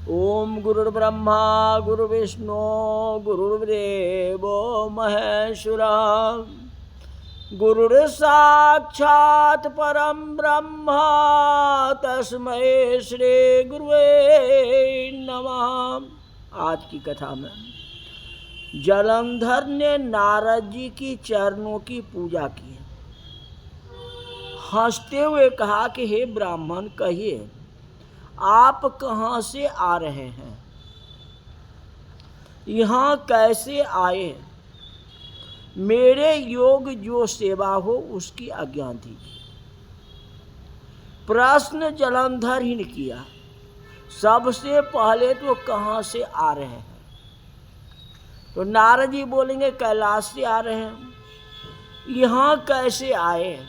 ओम गुरुर्ब्रह्मा गुरुर्विष्णु गुरुर्देवो महेश्वरा गुरुर्साक्षात् परम ब्रह्म तस्मै श्री गुरुवे नमः। आज की कथा में जलंधर ने नारद जी की चरणों की पूजा की। हंसते हुए कहा कि हे ब्राह्मण, कहिए आप कहाँ से आ रहे हैं, यहाँ कैसे आए? मेरे योग जो सेवा हो उसकी आज्ञा थी। प्रश्न जलंधर ही ने किया। सबसे पहले तो कहाँ से आ रहे हैं? तो नारद जी बोलेंगे कैलाश से आ रहे हैं। यहाँ कैसे आए?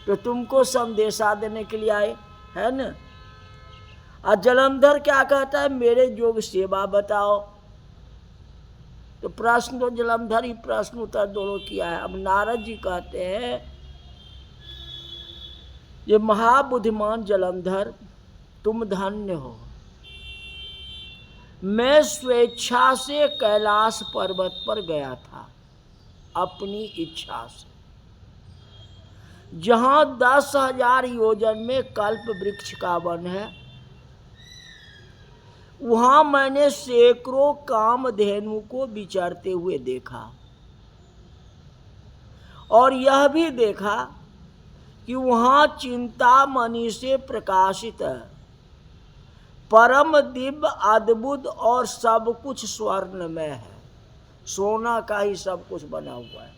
तो तुमको संदेशा देने के लिए आए, है न? और जलंधर क्या कहता है? मेरे योग सेवा बताओ। तो प्रश्न तो जलंधर ही प्रश्न उत्तर दोनों किया है। अब नारद जी कहते हैं, ये महाबुद्धिमान जलंधर, तुम धन्य हो। मैं स्वेच्छा से कैलाश पर्वत पर गया था, अपनी इच्छा से, जहां 10,000 योजन में कल्प वृक्ष का वन है। वहां मैंने सैकड़ों कामधेनु को विचरते हुए देखा और यह भी देखा कि वहां चिंतामणि से प्रकाशित परम दिव्य अद्भुत और सब कुछ स्वर्णमय है। सोना का ही सब कुछ बना हुआ है।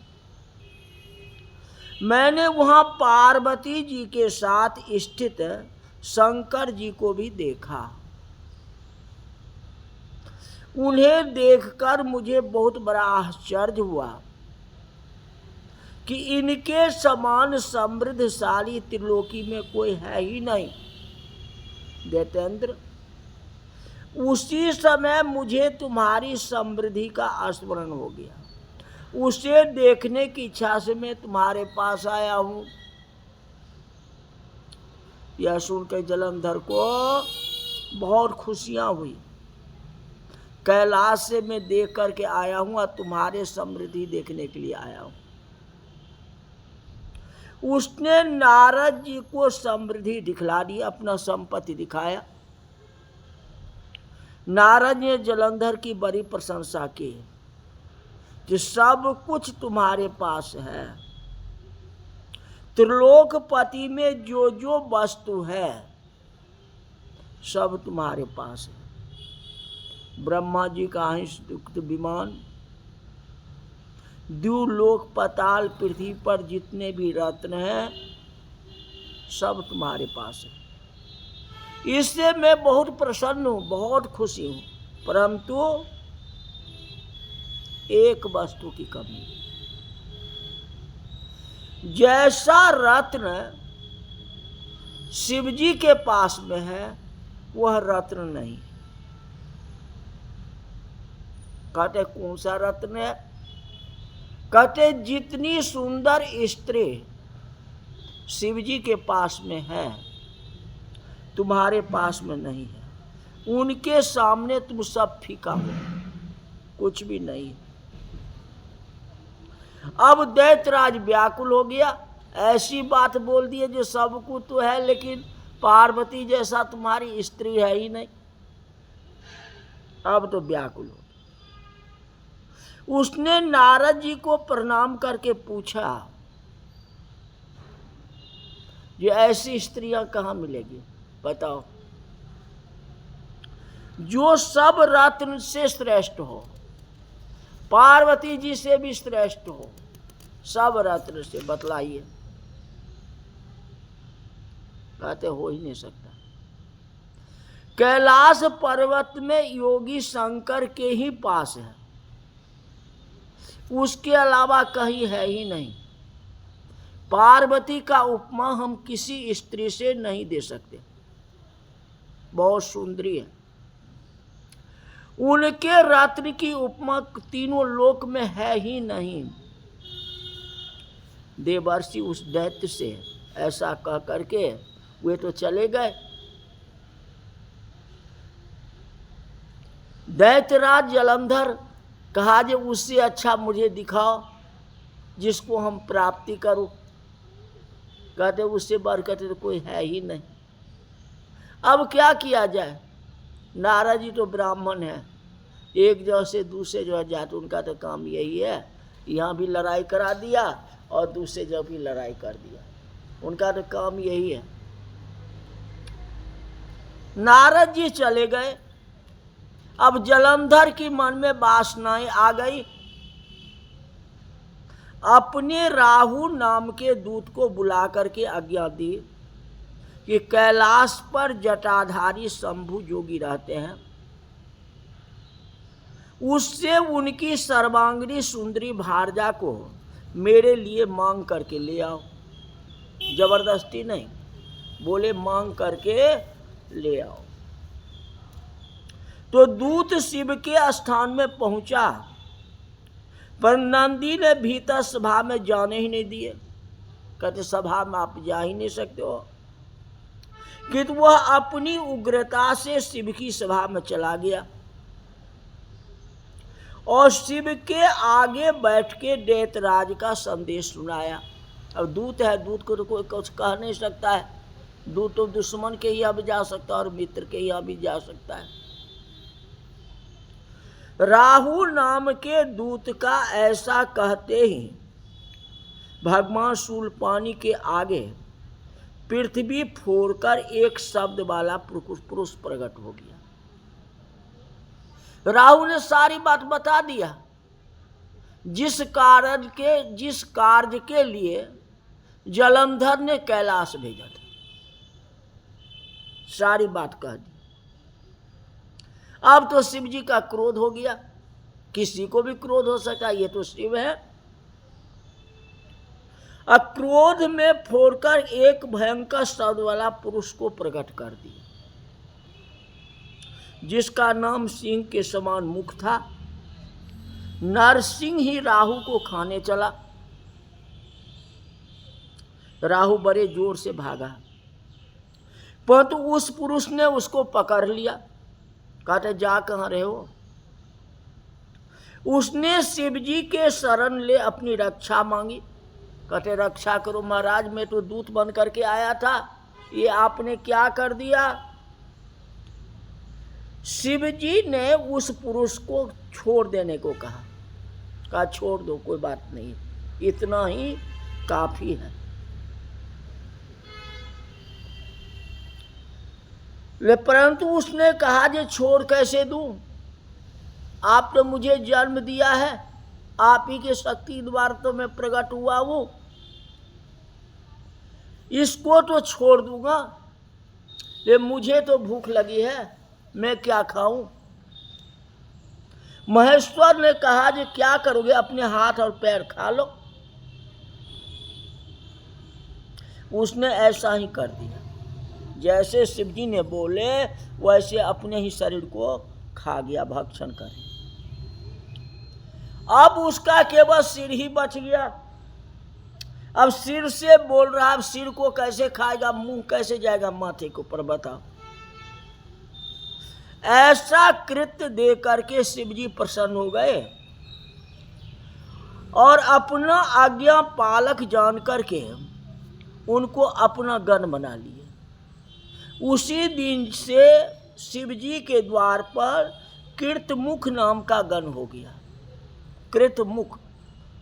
मैंने वहां पार्वती जी के साथ स्थित शंकर जी को भी देखा। उन्हें देखकर मुझे बहुत बड़ा आश्चर्य हुआ कि इनके समान समृद्धशाली त्रिलोकी में कोई है ही नहीं। दैतेंद्र, उसी समय मुझे तुम्हारी समृद्धि का स्मरण हो गया। उसे देखने की इच्छा से मैं तुम्हारे पास आया हूं। यह सुनकर जलंधर को बहुत खुशियां हुई। कैलाश से मैं देख करके आया हूं और तुम्हारे समृद्धि देखने के लिए आया हूं। उसने नारद जी को समृद्धि दिखला दी, अपना संपत्ति दिखाया। नारद ने जलंधर की बड़ी प्रशंसा की कि सब कुछ तुम्हारे पास है। त्रिलोकपति में जो जो वस्तु है सब तुम्हारे पास है। ब्रह्मा जी का अंशयुक्त विमान, द्युलोक पाताल पृथ्वी पर जितने भी रत्न हैं सब तुम्हारे पास है। इससे मैं बहुत प्रसन्न हूं, बहुत खुशी हूं। परंतु एक वस्तु की कमी। जैसा रत्न शिवजी के पास में है वह रत्न नहीं। कहते कौन सा रत्न है? कहते जितनी सुंदर स्त्री शिवजी के पास में है तुम्हारे पास में नहीं है। उनके सामने तुम सब फीका हो, कुछ भी नहीं। अब दैत्यराज व्याकुल हो गया। ऐसी बात बोल दी जो सब कुछ तो है लेकिन पार्वती जैसा तुम्हारी स्त्री है ही नहीं। अब तो व्याकुल हो। उसने नारद जी को प्रणाम करके पूछा, ये ऐसी स्त्रियां कहाँ मिलेगी बताओ, जो सब रत्न से श्रेष्ठ हो, पार्वती जी से भी श्रेष्ठ हो, सब रत्न से बतलाइए। कहते हो ही नहीं सकता। कैलाश पर्वत में योगी शंकर के ही पास है, उसके अलावा कहीं है ही नहीं। पार्वती का उपमा हम किसी स्त्री से नहीं दे सकते, बहुत सुंदरी है। उनके रत्न की उपमा तीनों लोक में है ही नहीं। देवर्षि उस दैत्य से ऐसा कह करके वे तो चले गए। दैत्यराज जलंधर कहा जे उससे अच्छा मुझे दिखाओ जिसको हम प्राप्ति करो। कहते उससे बढ़ कहते तो कोई है ही नहीं। अब क्या किया जाए? नारद जी तो ब्राह्मण है, एक जगह से दूसरे जगह जाते, उनका तो काम यही है। यहाँ भी लड़ाई करा दिया और दूसरे जगह भी लड़ाई कर दिया, उनका तो काम यही है। नारद जी चले गए। अब जलंधर की मन में वासनाएं आ गई। अपने राहु नाम के दूत को बुला करके आज्ञा दी कि कैलाश पर जटाधारी शंभु जोगी रहते हैं, उससे उनकी सर्वांगिनी सुंदरी भारजा को मेरे लिए मांग करके ले आओ। जबरदस्ती नहीं, बोले मांग करके ले आओ। तो दूत शिव के स्थान में पहुंचा, पर नंदी ने भीतर सभा में जाने ही नहीं दिए। कहते सभा में आप जा ही नहीं सकते हो। कि वह अपनी उग्रता से शिव की सभा में चला गया और शिव के आगे बैठ के दैत्यराज का संदेश सुनाया। अब दूत है, दूत को तो कोई कुछ कह नहीं सकता है। दूत तो दुश्मन के यहाँ भी जा सकता है और मित्र के यहाँ भी जा सकता है। राहु नाम के दूत का ऐसा कहते ही भगवान शूलपाणी के आगे पृथ्वी फोड़कर एक शब्द वाला पुरुष प्रकट हो गया। राहु ने सारी बात बता दिया, जिस कार्य के लिए जलंधर ने कैलाश भेजा था, सारी बात कह दी। अब तो शिव जी का क्रोध हो गया। किसी को भी क्रोध हो सका, ये तो शिव है। क्रोध में फोड़कर एक भयंकर शब्द वाला पुरुष को प्रकट कर दिया, जिसका नाम सिंह के समान मुख था। नरसिंह ही राहु को खाने चला। राहु बड़े जोर से भागा, परंतु उस पुरुष ने उसको पकड़ लिया। कहते जा कहाँ रहे हो? उसने शिव जी के शरण ले अपनी रक्षा मांगी। कहते रक्षा करो महाराज, मैं तो दूत बन करके आया था, ये आपने क्या कर दिया? शिव जी ने उस पुरुष को छोड़ देने को कहा छोड़ दो, कोई बात नहीं, इतना ही काफी है। परंतु उसने कहा जे छोड़ कैसे दूं? आप तो मुझे जन्म दिया है, आप ही के शक्ति द्वारा तो मैं प्रकट हुआ हूं, इसको तो छोड़ दूंगा, ले मुझे तो भूख लगी है, मैं क्या खाऊं? महेश्वर ने कहा जे क्या करोगे, अपने हाथ और पैर खा लो। उसने ऐसा ही कर दिया, जैसे शिव जी ने बोले वैसे अपने ही शरीर को खा गया, भक्षण कर। अब उसका केवल सिर ही बच गया। अब सिर से बोल रहा, अब सिर को कैसे खाएगा, मुंह कैसे जाएगा माथे के ऊपर, बताओ। ऐसा कृत्य दे करके शिव जी प्रसन्न हो गए और अपना आज्ञा पालक जान करके उनको अपना गण बना लिए। उसी दिन से शिव जी के द्वार पर कृतमुख नाम का गण हो गया। कृतमुख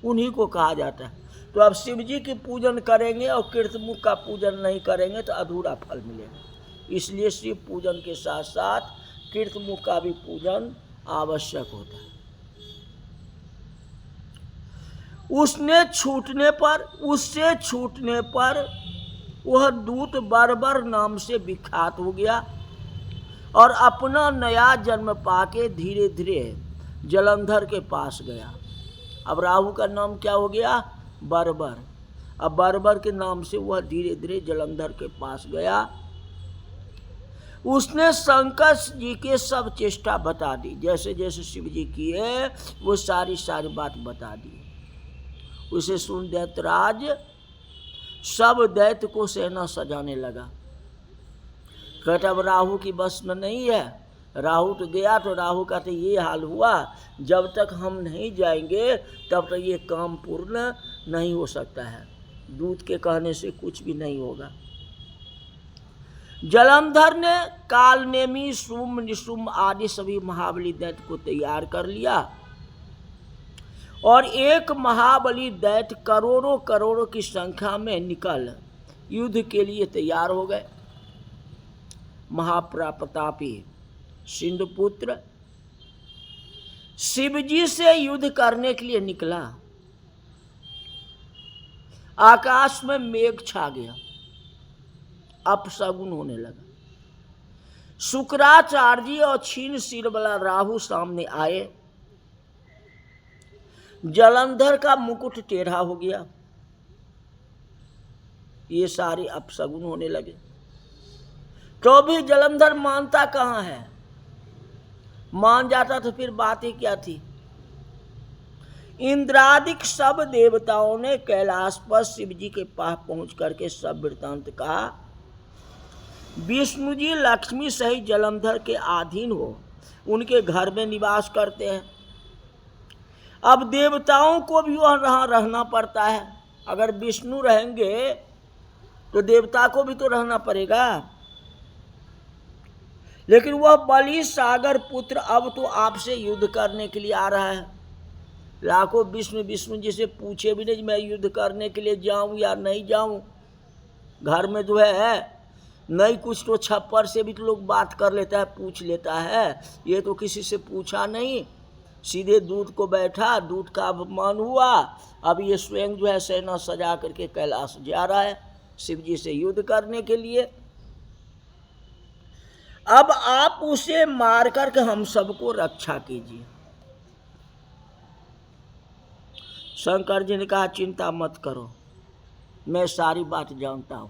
उन्हीं को कहा जाता है। तो अब शिव जी की पूजन करेंगे और कृतमुख का पूजन नहीं करेंगे तो अधूरा फल मिलेगा। इसलिए शिव पूजन के साथ साथ कृतमुख का भी पूजन आवश्यक होता है। उससे छूटने पर वह दूत बर्बर नाम से विख्यात हो गया और अपना नया जन्म पाके धीरे धीरे जलंधर के पास गया। अब राहु का नाम क्या हो गया? बर्बर। अब बर्बर के नाम से वह धीरे धीरे जलंधर के पास गया। उसने शंकर जी के सब चेष्टा बता दी, जैसे जैसे शिव जी किए वो सारी बात बता दी। उसे सुन दैत्यराज सब दैत्य को सेना सजाने लगा। कहता अब राहु की बस में नहीं है, राहु तो गया, तो राहु का तो ये हाल हुआ, जब तक हम नहीं जाएंगे तब तक ये काम पूर्ण नहीं हो सकता है। दूत के कहने से कुछ भी नहीं होगा। जलंधर ने कालनेमी, शुम्भ, निशुम्भ आदि सभी महाबली दैत्य को तैयार कर लिया और एक महाबली दैत्य करोड़ों करोड़ों की संख्या में निकल युद्ध के लिए तैयार हो गए। महाप्रतापी सिंधुपुत्र शिवजी से युद्ध करने के लिए निकला। आकाश में मेघ छा गया, अपशगुन होने लगा। शुक्राचार्य जी और छीन सिर वाला राहु सामने आए। जलंधर का मुकुट टेढ़ा हो गया। ये सारे अपशगुन होने लगे। तो भी जलंधर मानता कहाँ है? मान जाता तो फिर बात ही क्या थी। इंद्रादिक सब देवताओं ने कैलाश पर शिव जी के पास पहुंच करके सब वृत्तांत कहा। विष्णु जी लक्ष्मी सहित जलंधर के अधीन हो उनके घर में निवास करते हैं। अब देवताओं को भी वहाँ रहना पड़ता है। अगर विष्णु रहेंगे तो देवता को भी तो रहना पड़ेगा। लेकिन वह बलि सागर पुत्र अब तो आपसे युद्ध करने के लिए आ रहा है। लाखों विष्णु जी से पूछे भी नहीं मैं युद्ध करने के लिए जाऊं या नहीं जाऊं। घर में जो है नहीं कुछ तो छप्पर से भी तो लोग बात कर लेता है, पूछ लेता है। ये तो किसी से पूछा नहीं, सीधे दूत को बैठा, दूत का अपमान हुआ। अब ये स्वयं जो है सेना सजा करके कैलाश जा रहा है शिव जी से युद्ध करने के लिए। अब आप उसे मार करके हम सबको रक्षा कीजिए। शंकर जी ने कहा चिंता मत करो, मैं सारी बात जानता हूं,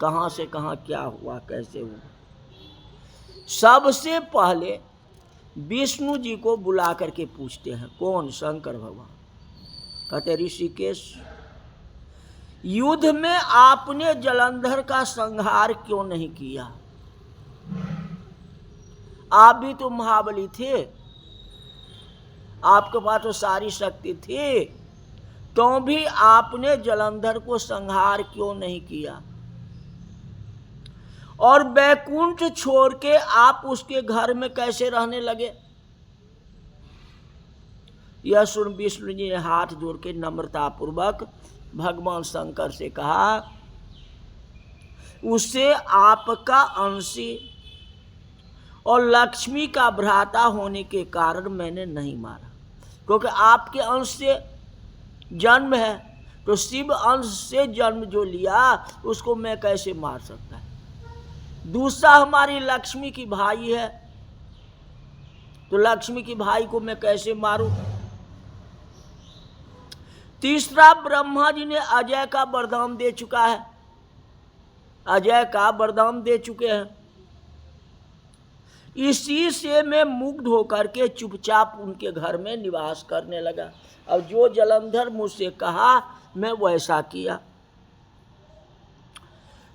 कहां से कहां क्या हुआ, कैसे हुआ। सबसे पहले विष्णु जी को बुला करके पूछते हैं। कौन? शंकर भगवान। कहते ऋषिकेश, युद्ध में आपने जलंधर का संहार क्यों नहीं किया? आप भी तो महाबली थे, आपके पास तो सारी शक्ति थी, तो भी आपने जलंधर को संहार क्यों नहीं किया? और बैकुंठ छोड़ के आप उसके घर में कैसे रहने लगे? यह सुन विष्णु जी ने हाथ जोड़ के नम्रतापूर्वक भगवान शंकर से कहा, उसे आपका अंशी और लक्ष्मी का भ्राता होने के कारण मैंने नहीं मारा, क्योंकि आपके अंश से जन्म है, तो शिव अंश से जन्म जो लिया उसको मैं कैसे मार सकता है। दूसरा हमारी लक्ष्मी की भाई है, तो लक्ष्मी की भाई को मैं कैसे मारूं। तीसरा ब्रह्मा जी ने अजय का वरदान दे चुका है, अजय का वरदान दे चुके हैं। इसी से मैं मुग्ध होकर के चुपचाप उनके घर में निवास करने लगा। अब जो जलंधर मुझसे कहा मैं वैसा किया।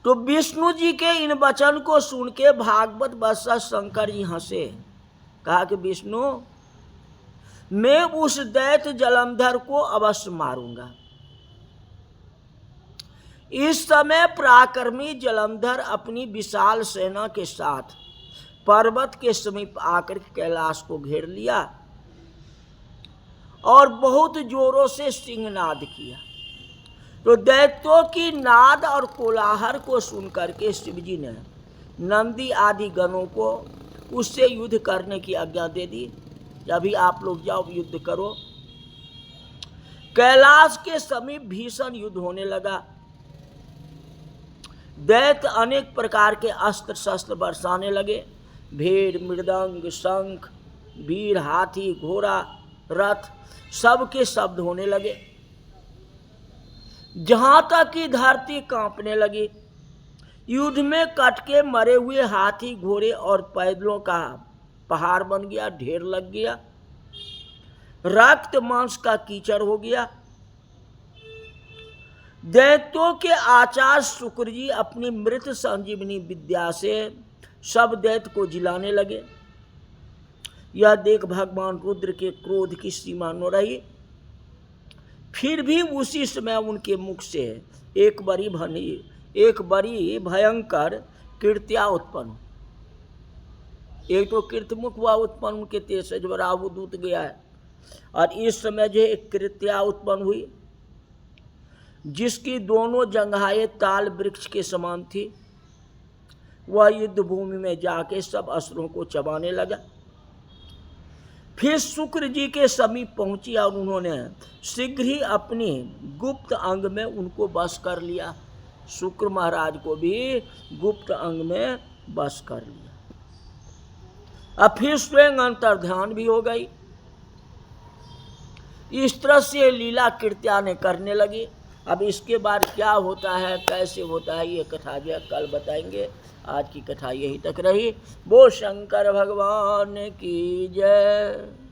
तो विष्णु जी के इन वचन को सुन के भागवत वत्स शंकर जी हंसे। कहा कि विष्णु, मैं उस दैत्य जलंधर को अवश्य मारूंगा। इस समय पराक्रमी जलंधर अपनी विशाल सेना के साथ पर्वत के समीप आकर कैलाश को घेर लिया और बहुत जोरों से सिंहनाद किया। तो दैत्यों की नाद और कोलाहल को सुनकर के शिवजी ने नंदी आदि गणों को उससे युद्ध करने की आज्ञा दे दी। अभी आप लोग जाओ युद्ध करो। कैलाश के समीप भीषण युद्ध होने लगा। दैत्य अनेक प्रकार के अस्त्र शस्त्र बरसाने लगे। भेड़, मृदंग, शंख, वीर, हाथी, घोड़ा, रथ, सबके शब्द होने लगे। जहां तक कि धरती कांपने लगी। युद्ध में कट के मरे हुए हाथी, घोड़े और पैदलों का पहाड़ बन गया, ढेर लग गया। रक्त मांस का कीचड़ हो गया। दैत्यों के आचार्य शुक्र जी अपनी मृत संजीवनी विद्या से सब दैत्य को जिलाने लगे। यह देख भगवान रुद्र के क्रोध की सीमा न रही। फिर भी उसी समय उनके मुख से एक बड़ी भयंकर कीर्त्या उत्पन्न, एक तो कीर्तमुख हुआ उत्पन्न उनके तेज से जो राहु दूत गया है, और इस समय जो एक कीर्त्या उत्पन्न हुई जिसकी दोनों जंघाएं ताल वृक्ष के समान थी। वह युद्ध भूमि में जाके सब असुरों को चबाने लगा। फिर शुक्र जी के समीप पहुंची और उन्होंने शीघ्र ही अपनी गुप्त अंग में उनको बस कर लिया। शुक्र महाराज को भी गुप्त अंग में बस कर लिया। अब फिर स्वयं अंतर्ध्यान भी हो गई। इस तरह से लीला कीर्त्या ने करने लगी। अब इसके बाद क्या होता है, कैसे होता है, ये कथा जो है कल बताएंगे। आज की कथा यही तक रही। वो शंकर भगवान की जय।